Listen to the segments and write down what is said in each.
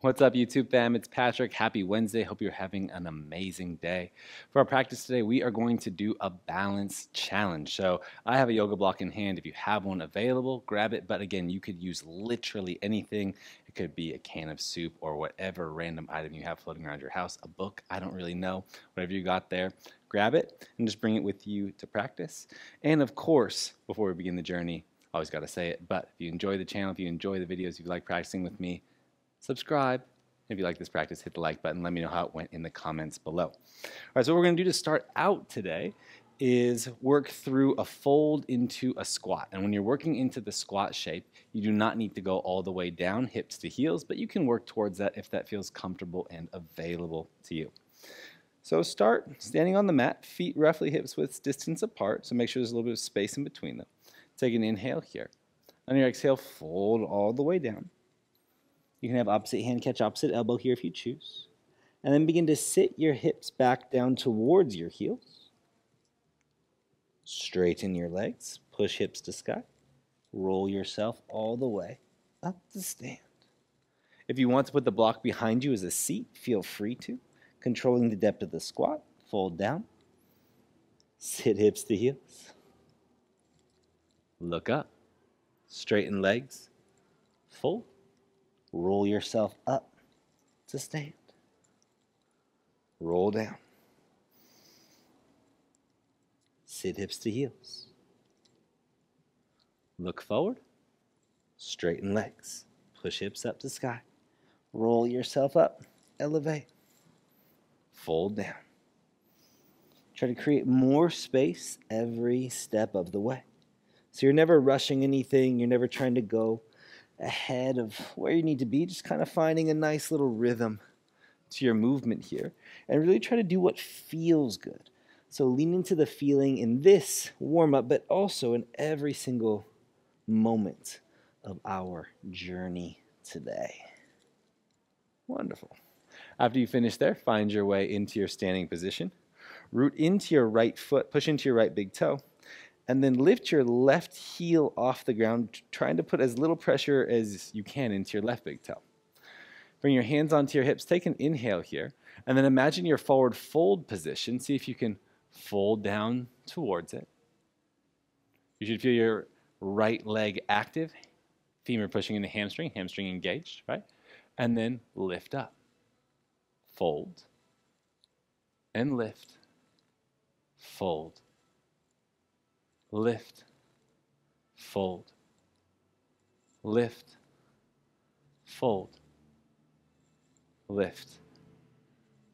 What's up, YouTube fam? It's Patrick. Happy Wednesday. Hope you're having an amazing day. For our practice today, we are going to do a balance challenge. So I have a yoga block in hand. If you have one available, grab it. But again, you could use literally anything. It could be a can of soup or whatever random item you have floating around your house, a book, I don't really know. Whatever you got there, grab it and just bring it with you to practice. And of course, before we begin the journey, I always got to say it, but if you enjoy the channel, if you enjoy the videos, if you like practicing with me, subscribe. If you like this practice, hit the like button. Let me know how it went in the comments below. All right, so what we're going to do to start out today is work through a fold into a squat. And when you're working into the squat shape, you do not need to go all the way down, hips to heels, but you can work towards that if that feels comfortable and available to you. So start standing on the mat, feet roughly hips width distance apart, so make sure there's a little bit of space in between them. Take an inhale here. On your exhale, fold all the way down. You can have opposite hand catch opposite elbow here if you choose. And then begin to sit your hips back down towards your heels. Straighten your legs, push hips to sky. Roll yourself all the way up to stand. If you want to put the block behind you as a seat, feel free to. Controlling the depth of the squat, fold down. Sit hips to heels. Look up. Straighten legs. Fold. Roll yourself up to stand. Roll down. Sit hips to heels. Look forward. Straighten legs. Push hips up to sky. Roll yourself up. Elevate. Fold down. Try to create more space every step of the way. So you're never rushing anything. You're never trying to go ahead of where you need to be, just kind of finding a nice little rhythm to your movement here and really try to do what feels good. So lean into the feeling in this warm-up, but also in every single moment of our journey today. Wonderful. After you finish there, find your way into your standing position. Root into your right foot, push into your right big toe, and then lift your left heel off the ground, trying to put as little pressure as you can into your left big toe. Bring your hands onto your hips. Take an inhale here, and then imagine your forward fold position. See if you can fold down towards it. You should feel your right leg active, femur pushing into hamstring, hamstring engaged, right? And then lift up. Fold and lift. Fold. Lift, fold, lift, fold, lift,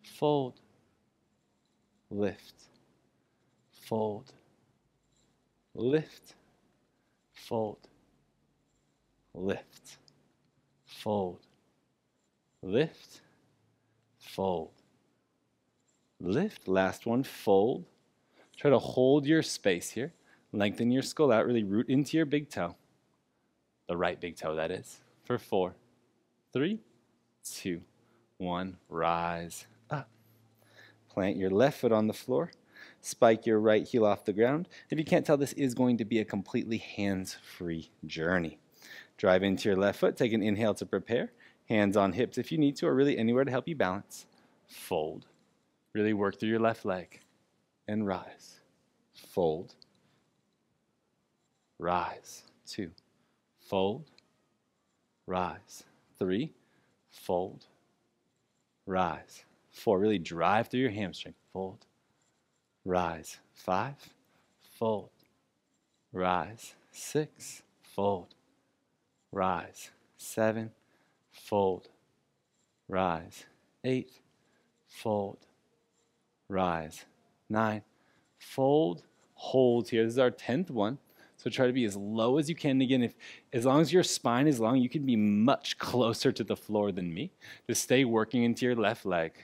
fold, lift, fold, lift, fold, lift, fold, lift, fold, lift. Last one, fold. Try to hold your space here. Lengthen your skull out, really root into your big toe. The right big toe, that is. For 4, 3, 2, 1. Rise up. Plant your left foot on the floor. Spike your right heel off the ground. If you can't tell, this is going to be a completely hands-free journey. Drive into your left foot. Take an inhale to prepare. Hands on hips if you need to, or really anywhere to help you balance. Fold. Really work through your left leg. And rise. Fold. Rise. 2. Fold. Rise. 3. Fold. Rise. 4. Really drive through your hamstring. Fold. Rise. 5. Fold. Rise. 6. Fold. Rise. 7. Fold. Rise. 8. Fold. Rise. 9. Fold. Hold here. This is our 10th one. So try to be as low as you can. Again, as long as your spine is long, you can be much closer to the floor than me. Just stay working into your left leg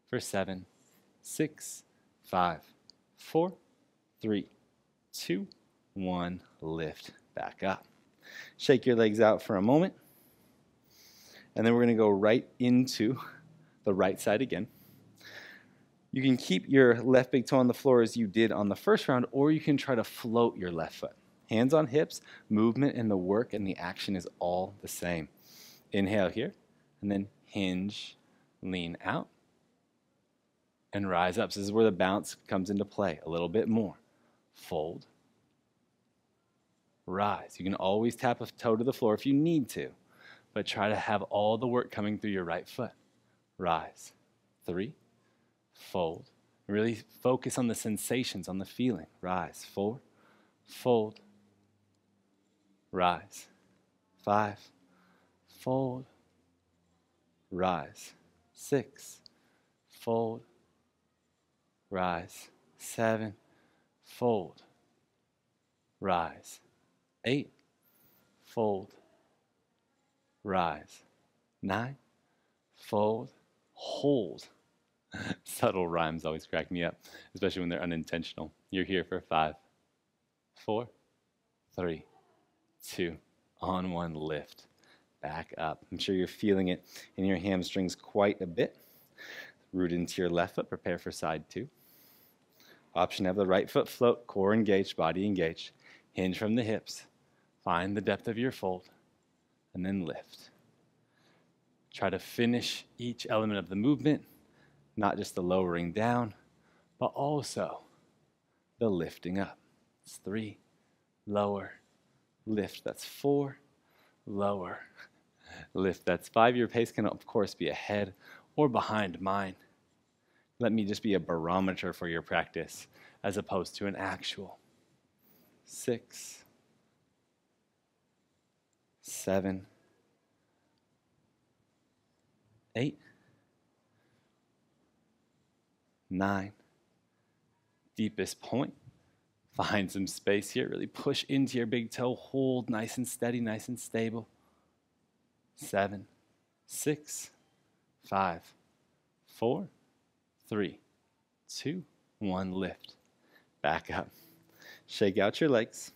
for 7, 6, 5, 4, 3, 2, 1. Lift back up. Shake your legs out for a moment. And then we're going to go right into the right side again. You can keep your left big toe on the floor as you did on the first round, or you can try to float your left foot. Hands on hips, movement and the work and the action is all the same. Inhale here. and then hinge, lean out, and rise up. So this is where the bounce comes into play a little bit more. Fold, rise. You can always tap a toe to the floor if you need to, but try to have all the work coming through your right foot. Rise. 3, fold. Really focus on the sensations, on the feeling. Rise. 4, fold, rise. 5, fold, rise. 6, fold, rise. 7, fold, rise. 8, fold, rise. 9, fold, hold. Subtle rhymes always crack me up, especially when they're unintentional. You're here for 5, 4, 3, 2, on 1, lift. Back up. I'm sure you're feeling it in your hamstrings quite a bit. Root into your left foot, prepare for side 2. Option to have the right foot float, core engaged, body engaged. Hinge from the hips. Find the depth of your fold, and then lift. Try to finish each element of the movement, not just the lowering down, but also the lifting up. It's 3, lower, lift. That's 4, lower, lift. That's 5. Your pace can, of course, be ahead or behind mine. Let me just be a barometer for your practice as opposed to an actual. 6, 7, 8, 9. Deepest point. Find some space here. Really push into your big toe. Hold nice and steady, nice and stable. 7, 6, 5, 4, 3, 2, 1. Lift. Back up. Shake out your legs.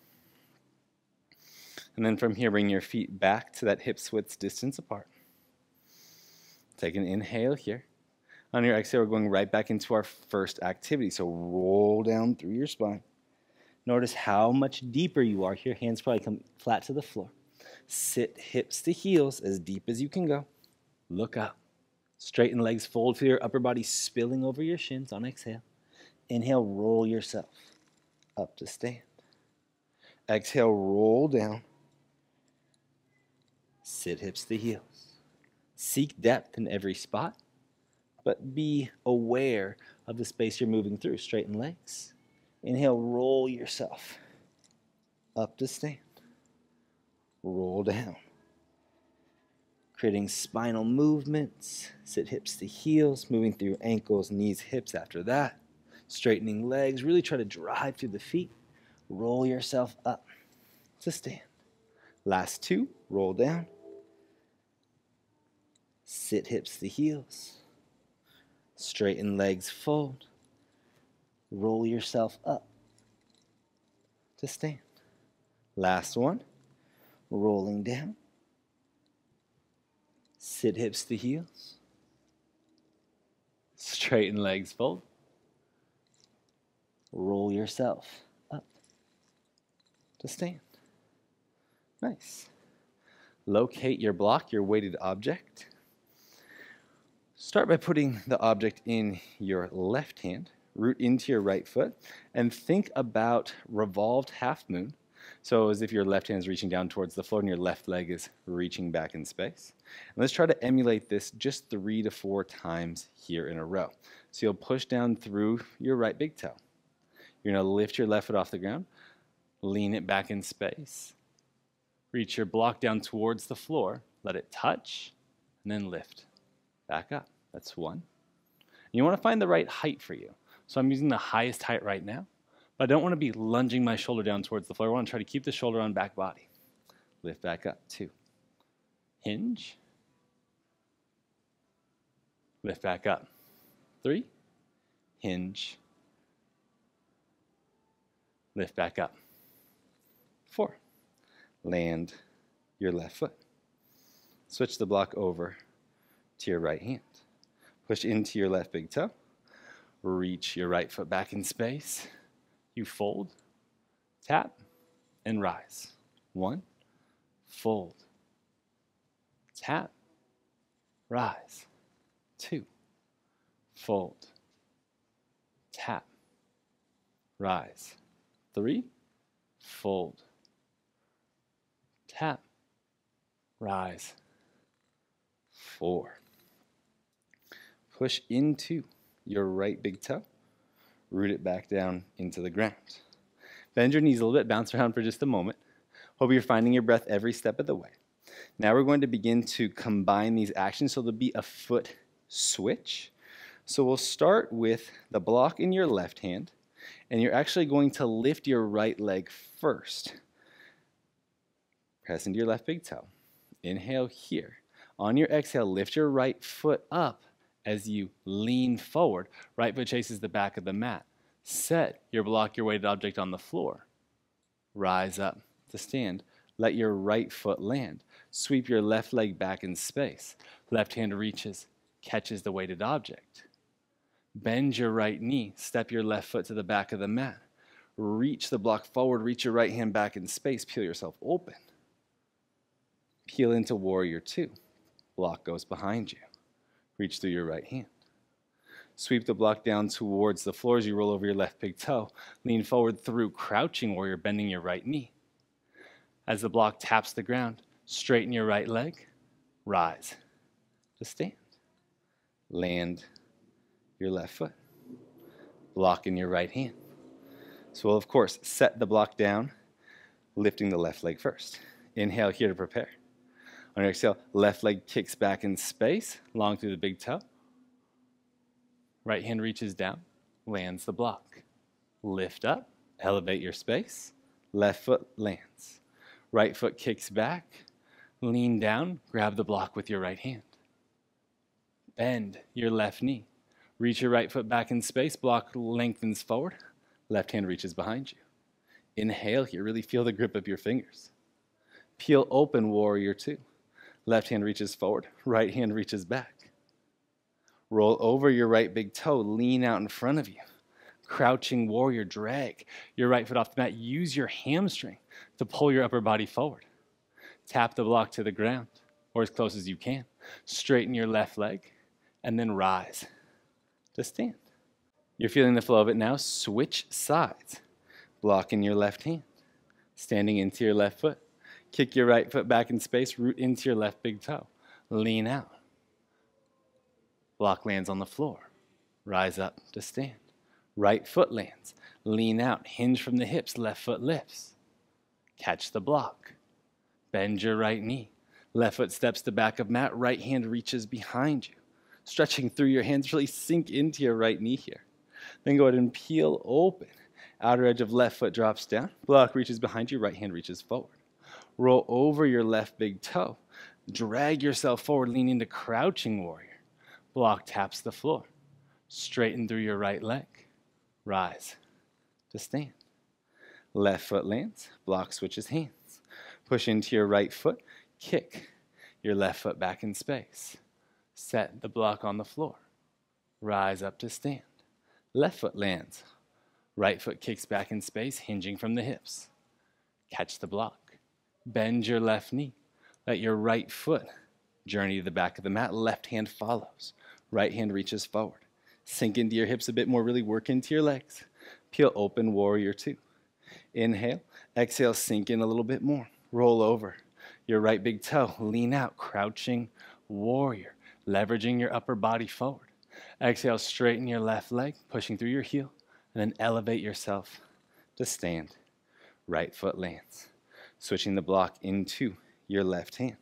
And then from here, bring your feet back to that hips width distance apart. Take an inhale here. On your exhale, we're going right back into our first activity. So roll down through your spine. Notice how much deeper you are here. Hands probably come flat to the floor. Sit hips to heels as deep as you can go. Look up. Straighten legs, fold for your upper body spilling over your shins on exhale. Inhale, roll yourself up to stand. Exhale, roll down. Sit hips to heels. Seek depth in every spot, but be aware of the space you're moving through. Straighten legs. Inhale, roll yourself up to stand. Roll down. Creating spinal movements. Sit hips to heels, moving through ankles, knees, hips after that. Straightening legs. Really try to drive through the feet. Roll yourself up to stand. Last 2, roll down. Sit hips to heels. Straighten legs, fold. Roll yourself up to stand. Last one, rolling down. Sit hips to heels. Straighten legs, fold. Roll yourself up to stand. Nice. Locate your block, your weighted object. Start by putting the object in your left hand, root into your right foot, and think about revolved half moon. So as if your left hand is reaching down towards the floor and your left leg is reaching back in space. And let's try to emulate this just 3 to 4 times here in a row. So you'll push down through your right big toe. You're going to lift your left foot off the ground, lean it back in space, reach your block down towards the floor, let it touch, and then lift. Back up. That's 1. You want to find the right height for you. So I'm using the highest height right now, but I don't want to be lunging my shoulder down towards the floor. I want to try to keep the shoulder on back body. Lift back up. 2. Hinge. Lift back up. 3. Hinge. Lift back up. 4. Land your left foot. Switch the block over to your right hand. Push into your left big toe. Reach your right foot back in space. You fold, tap, and rise. 1, fold, tap, rise, 2, fold, tap, rise, 3, fold, tap, rise, 4. Push into your right big toe, root it back down into the ground. Bend your knees a little bit, bounce around for just a moment. Hope you're finding your breath every step of the way. Now we're going to begin to combine these actions so there'll be a foot switch. So we'll start with the block in your left hand, and you're actually going to lift your right leg first. Press into your left big toe. Inhale here. On your exhale, lift your right foot up as you lean forward. Right foot chases the back of the mat. Set your block, your weighted object on the floor. Rise up to stand. Let your right foot land. Sweep your left leg back in space. Left hand reaches, catches the weighted object. Bend your right knee. Step your left foot to the back of the mat. Reach the block forward. Reach your right hand back in space. Peel yourself open. Peel into warrior 2. Block goes behind you. Reach through your right hand. Sweep the block down towards the floor as you roll over your left big toe. Lean forward through crouching warrior, bending your right knee. As the block taps the ground, straighten your right leg. Rise to stand. Land your left foot. Block in your right hand. So we'll, of course, set the block down, lifting the left leg first. Inhale here to prepare. On your exhale, left leg kicks back in space, long through the big toe. Right hand reaches down, lands the block. Lift up, elevate your space. Left foot lands. Right foot kicks back, lean down, grab the block with your right hand. Bend your left knee. Reach your right foot back in space, block lengthens forward. Left hand reaches behind you. Inhale here, really feel the grip of your fingers. Peel open, warrior 2. Left hand reaches forward, right hand reaches back. Roll over your right big toe, lean out in front of you. Crouching warrior, drag your right foot off the mat. Use your hamstring to pull your upper body forward. Tap the block to the ground, or as close as you can. Straighten your left leg, and then rise to stand. You're feeling the flow of it now. Switch sides. Block in your left hand. Standing into your left foot. Kick your right foot back in space, root into your left big toe. Lean out. Block lands on the floor. Rise up to stand. Right foot lands. Lean out, hinge from the hips, left foot lifts. Catch the block. Bend your right knee. Left foot steps to back of mat, right hand reaches behind you. Stretching through your hands, really sink into your right knee here. Then go ahead and peel open. Outer edge of left foot drops down. Block reaches behind you, right hand reaches forward. Roll over your left big toe. Drag yourself forward, lean into crouching warrior. Block taps the floor. Straighten through your right leg. Rise to stand. Left foot lands. Block switches hands. Push into your right foot. Kick your left foot back in space. Set the block on the floor. Rise up to stand. Left foot lands. Right foot kicks back in space, hinging from the hips. Catch the block. Bend your left knee. Let your right foot journey to the back of the mat. Left hand follows. Right hand reaches forward. Sink into your hips a bit more. Really work into your legs. Peel open, warrior 2. Inhale. Exhale, sink in a little bit more. Roll over your right big toe. Lean out, crouching warrior. Leveraging your upper body forward. Exhale, straighten your left leg, pushing through your heel. And then elevate yourself to stand. Right foot lands. Switching the block into your left hand.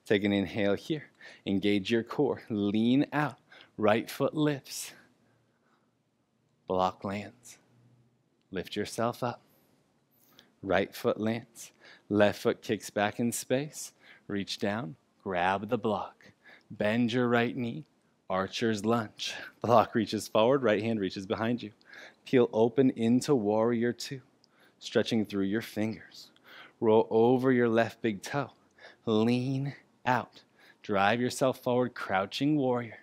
Take an inhale here. Engage your core. Lean out. Right foot lifts. Block lands. Lift yourself up. Right foot lands. Left foot kicks back in space. Reach down. Grab the block. Bend your right knee. Archer's lunge. Block reaches forward. Right hand reaches behind you. Peel open into warrior 2. Stretching through your fingers. Roll over your left big toe. Lean out. Drive yourself forward, crouching warrior.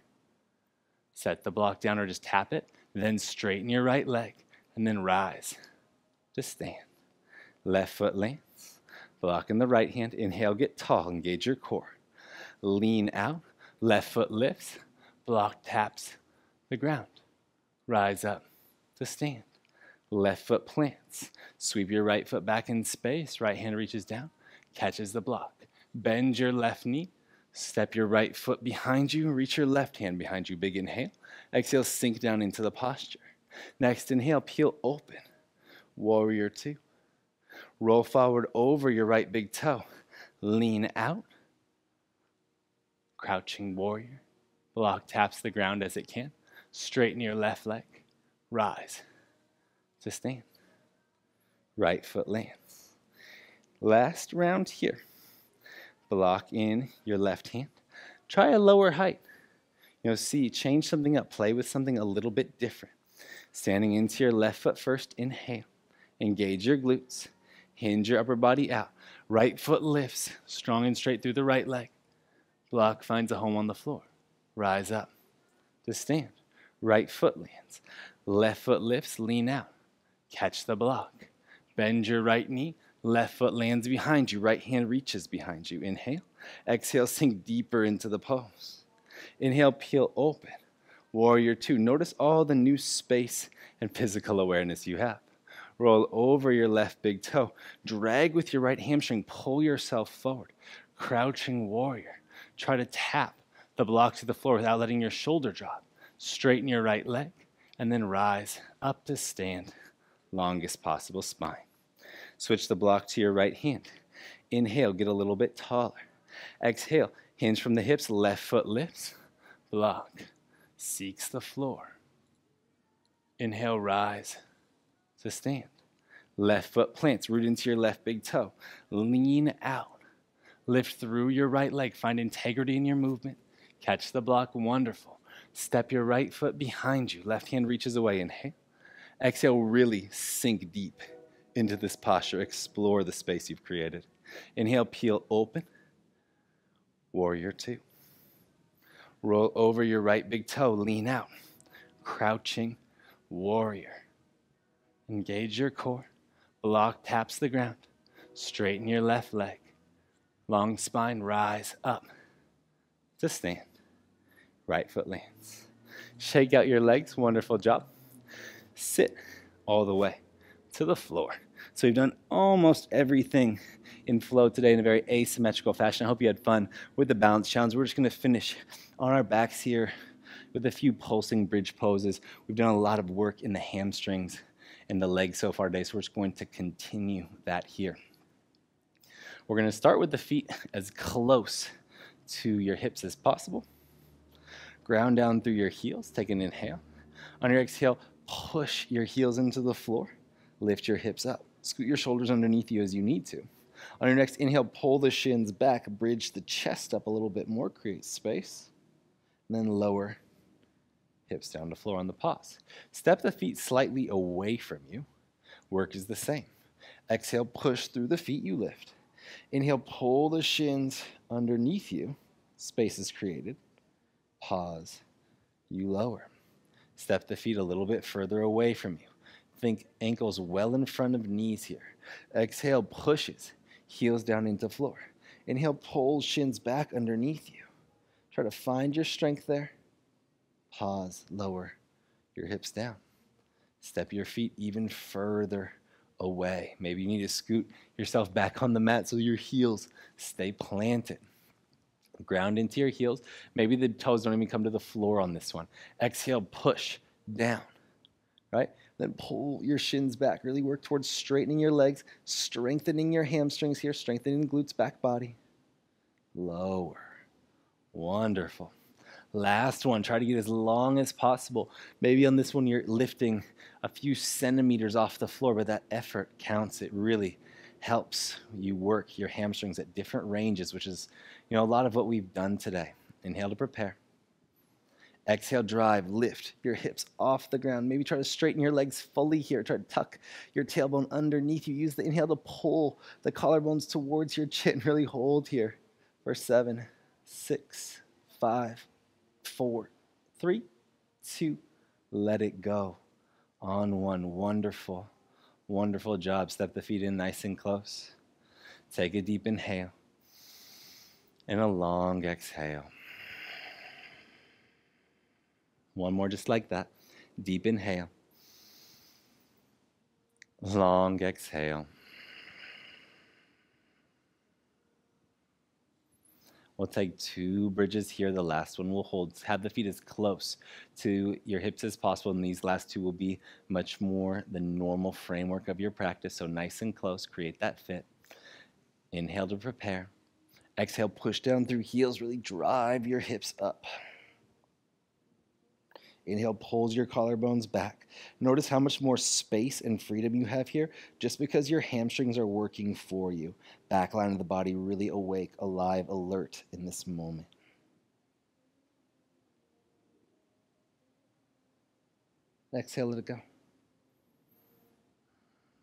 Set the block down or just tap it. Then straighten your right leg and then rise to stand. Left foot lands. Block in the right hand. Inhale, get tall. Engage your core. Lean out. Left foot lifts, block taps the ground. Rise up to stand. Left foot plants. Sweep your right foot back in space. Right hand reaches down, catches the block. Bend your left knee. Step your right foot behind you. Reach your left hand behind you. Big inhale. Exhale, sink down into the posture. Next inhale, peel open. Warrior two. Roll forward over your right big toe. Lean out. Crouching warrior. Block taps the ground as it can. Straighten your left leg. Rise to stand. Right foot lands. Last round here. Block in your left hand. Try a lower height. Change something up. Play with something a little bit different. Standing into your left foot first, inhale. Engage your glutes. Hinge your upper body out. Right foot lifts, strong and straight through the right leg. Block finds a home on the floor. Rise up to stand. Right foot lands. Left foot lifts, lean out. Catch the block. Bend your right knee. Left foot lands behind you. Right hand reaches behind you. Inhale. Exhale, sink deeper into the pose. Inhale, peel open. Warrior two. Notice all the new space and physical awareness you have. Roll over your left big toe. Drag with your right hamstring. Pull yourself forward. Crouching warrior. Try to tap the block to the floor without letting your shoulder drop. Straighten your right leg and then rise up to stand. Longest possible spine. Switch the block to your right hand. Inhale, get a little bit taller. Exhale, hinge from the hips, left foot lifts. Block, seeks the floor. Inhale, rise to stand. Left foot plants, root into your left big toe. Lean out. Lift through your right leg. Find integrity in your movement. Catch the block, wonderful. Step your right foot behind you. Left hand reaches away, inhale. Exhale, really sink deep into this posture. Explore the space you've created. Inhale, peel open. Warrior two. Roll over your right big toe, lean out. Crouching warrior. Engage your core. Block taps the ground. Straighten your left leg. Long spine, rise up to stand. Right foot lands. Shake out your legs, wonderful job. Sit all the way to the floor. So we've done almost everything in flow today in a very asymmetrical fashion. I hope you had fun with the balance challenge. We're just going to finish on our backs here with a few pulsing bridge poses. We've done a lot of work in the hamstrings and the legs so far today, so we're just going to continue that here. We're going to start with the feet as close to your hips as possible. Ground down through your heels. Take an inhale. On your exhale, push your heels into the floor. Lift your hips up. Scoot your shoulders underneath you as you need to. On your next inhale, pull the shins back. Bridge the chest up a little bit more. Create space. And then lower hips down to floor on the pause. Step the feet slightly away from you. Work is the same. Exhale, push through the feet. You lift. Inhale, pull the shins underneath you. Space is created. Pause. You lower. Step the feet a little bit further away from you. Think ankles well in front of knees here. Exhale, pushes. Heels down into floor. Inhale, pull shins back underneath you. Try to find your strength there. Pause. Lower your hips down. Step your feet even further away. Maybe you need to scoot yourself back on the mat so your heels stay planted. Ground into your heels. Maybe the toes don't even come to the floor on this one. Exhale, push down, right? Then pull your shins back. Really work towards straightening your legs, strengthening your hamstrings here, strengthening the glutes, back body. Lower. Wonderful. Last one. Try to get as long as possible. Maybe on this one you're lifting a few centimeters off the floor, but that effort counts. It really helps you work your hamstrings at different ranges, which is, a lot of what we've done today. Inhale to prepare. Exhale, drive, lift your hips off the ground. Maybe try to straighten your legs fully here. Try to tuck your tailbone underneath you. Use the inhale to pull the collarbones towards your chin. Really hold here for 7, 6, 5, 4, 3, 2. Let it go. On one. Wonderful. Wonderful job. Step the feet in nice and close. Take a deep inhale and a long exhale. One more just like that. Deep inhale. Long exhale. We'll take 2 bridges here. The last one we'll hold. Have the feet as close to your hips as possible, and these last 2 will be much more the normal framework of your practice. So nice and close. Create that fit. Inhale to prepare. Exhale, push down through heels. Really drive your hips up. Inhale, pulls your collarbones back. Notice how much more space and freedom you have here just because your hamstrings are working for you. Back line of the body really awake, alive, alert in this moment. Exhale, let it go.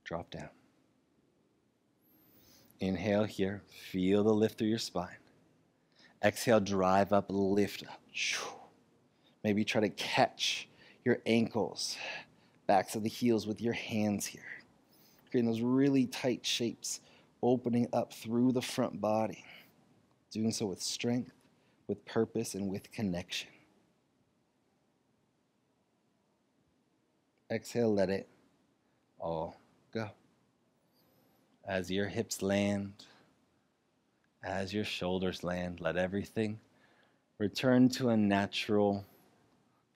Drop down. Inhale here. Feel the lift through your spine. Exhale, drive up, lift up. Maybe try to catch your ankles, backs of the heels with your hands here. Creating those really tight shapes, opening up through the front body. Doing so with strength, with purpose, and with connection. Exhale, let it all go. As your hips land, as your shoulders land, let everything return to a natural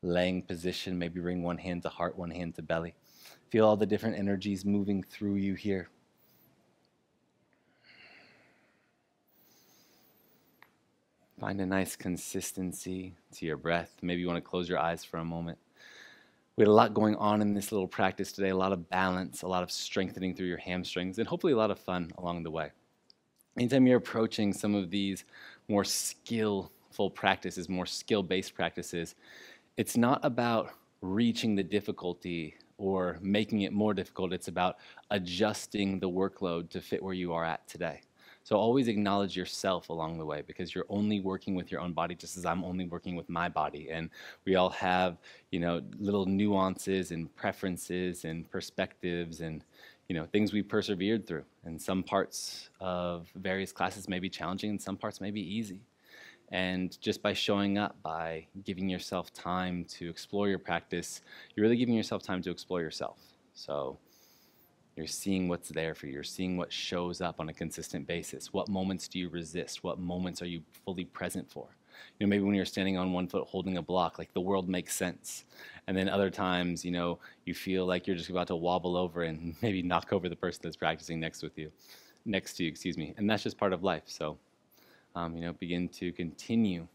laying position. Maybe bring one hand to heart, one hand to belly. Feel all the different energies moving through you here. Find a nice consistency to your breath. Maybe you want to close your eyes for a moment. We had a lot going on in this little practice today, a lot of balance, a lot of strengthening through your hamstrings, and hopefully a lot of fun along the way. Anytime you're approaching some of these more skillful practices, more skill-based practices, it's not about reaching the difficulty or making it more difficult. It's about adjusting the workload to fit where you are at today. So always acknowledge yourself along the way, because you're only working with your own body, just as I'm only working with my body. And we all have, little nuances and preferences and perspectives and, things we persevered through. And some parts of various classes may be challenging and some parts may be easy. And just by showing up, by giving yourself time to explore your practice, you're really giving yourself time to explore yourself. So you're seeing what's there for you. You're seeing what shows up on a consistent basis. What moments do you resist? What moments are you fully present for? Maybe when you're standing on one foot holding a block, like the world makes sense. And then other times, you feel like you're just about to wobble over and maybe knock over the person that's practicing next to you, And that's just part of life. So, begin to continue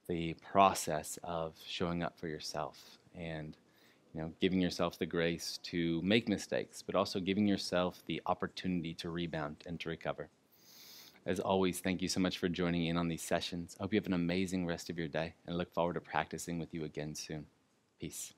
the process of showing up for yourself and giving yourself the grace to make mistakes, but also giving yourself the opportunity to rebound and to recover. As always, thank you so much for joining in on these sessions. I hope you have an amazing rest of your day and look forward to practicing with you again soon. Peace.